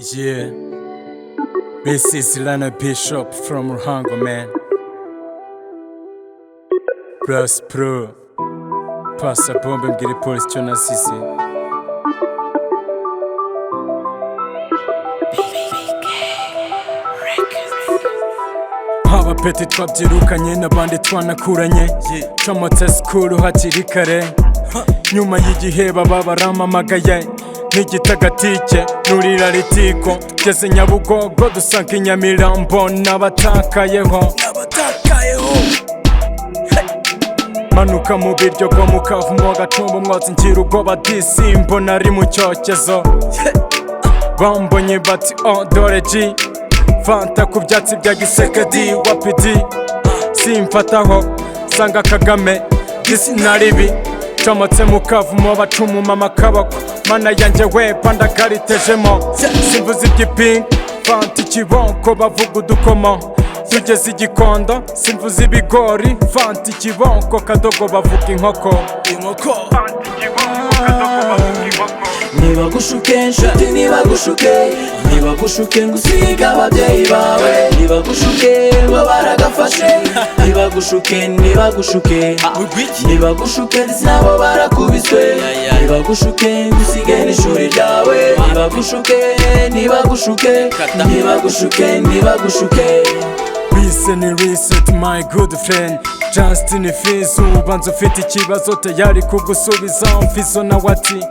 Yeah, this is Lana Bishop from Ruhango, man. Plus Pro, pasa bombe mbwira polisi icyo nasize. Abapeti twabyirukanye n'abandi twanakuranye, comotse sikuru hakiri kare, nyuma y'igihe baba baramamagaye nk'igitagatike nurira ritiko, ngeze Nyabugogo dusanga i Nyamirambo n'abatakayeho. Manuka mu biryogo mu kavumo gatumba umwotsi ngira ubwoba disimbo nari mu cyokezo, bambonye bati dore G fanta ku byatsi bya Gisekedi wapidi, simfataho sanga Kagame disi naribi, comotse mu kavumo bacumuma amakaboko, mana yanjye we pandagaritejemo, simvuze iby'ipinga fanta ikiboko bavuga udukomo, tugeze igikondo simvuze ibigori fanta ikiboko kadogo bavuga inkoko. Nibagushuke nshuti nibagushuke, nibagushuke ngusiga ababyeyi bawe, nibagushuke ngo baragafashe, nibagushuke nibagushuke nabo barakubiswe, nibagushuke ngusige n'ishuri ryawe, nibagushuke Listen and reset my good friend Justin Fizu, ubanza ufite ikibazo tayari kugusubiza Mfizo na wati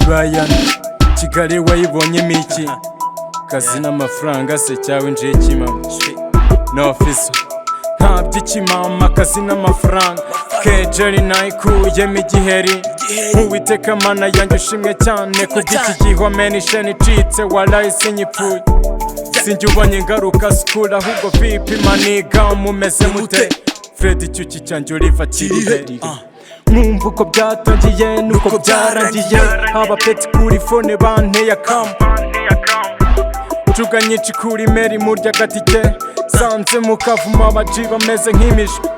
Ryan Kigali wayibonyemo iki, kazi n'amafaranga se cyawe nje kimama no Fizo nta by'ikimama, kazi n'amafaranga kejeri nayikuyemo igiheri, Uwiteka mana yanjye ushimwe cyane kubw'iki gihome n'isheni icitse waraye sinyipfuye, sinjye ubonye ingaruka sikuru ahubwo vipi maniga mumeze mute, Fred icyuki cyanjye uriva kiriheri, mwumva uko byatangiye nuko byarangiye, abapeti kuri fone banteye akamba, njuga nyinshi kuri meri murya gatike, sanze mu kavumo abaji bameze nk'imishwi,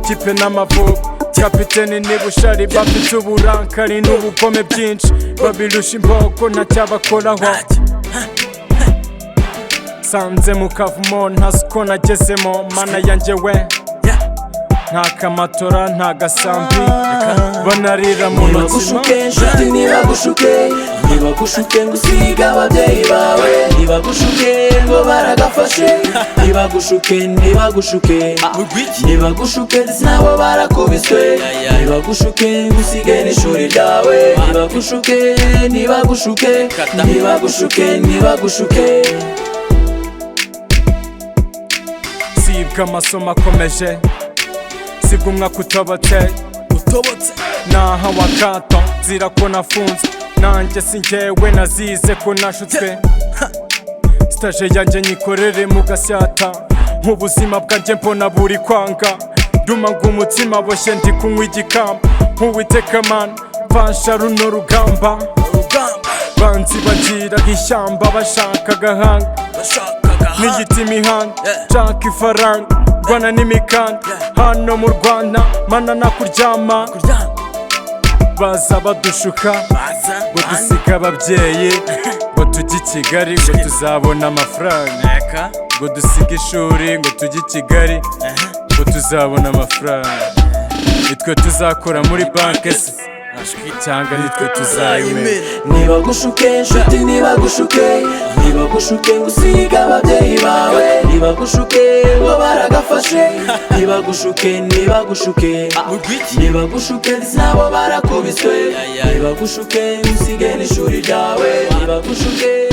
kipe n'amavubi kapiteni nibushari bafite uburankari n'ubugome byinshi, babirusha imboko ntacyabakoraho, sanze mu kavumo ntasuko nagezemo, mana yanjye we nta kamatora nta gasambi banarira mu ntoki. Nibagushuke nshuti nibagushuke, nibagushuke ngusiga ababyeyi bawe, nibagushuke ngo baragafashe, nibagushuke nibagushuke nabo barakubiswe, nibagushuke ngusige n'ishuri ryawe, nibagushuke sibwa amasomo akomeje, sibwa umwaka utobotse naha wakato zira ko nafunze, nanjye si njyewe nazize ko nashutswe, stage yanjye nyikorere mu gasyata, nk'ubuzima bwanjye mbona buri kwanga, nduma ng'umutima boshye ndi kunywa igikamba, Uwiteka mana mfasha runo rugamba, banzi bagira ishyamba bashaka agahanga, niyita imihanda nshaka ifaranga, Rwana n'imikanda hano mu Rwanda mana nakuryama, baza badushuka ngo dusige ababyeyi, ngo tujye i Kigali ngo tuzabona amafaranga, ngo dusige ishuri ngo tujye i Kigali ngo tuzabona amafaranga, nitwe tuzakora muri banki se cyangwa nitwe tuzayimena. Nibagushuke nshuti nibagushuke, nibagushuke ngusiga ababyeyi bawe, nibagushuke ngo baragafashe, nibagushuke nabo barakubiswe, nibagushuke ngusige n'ishuri ryawe, nibagushuke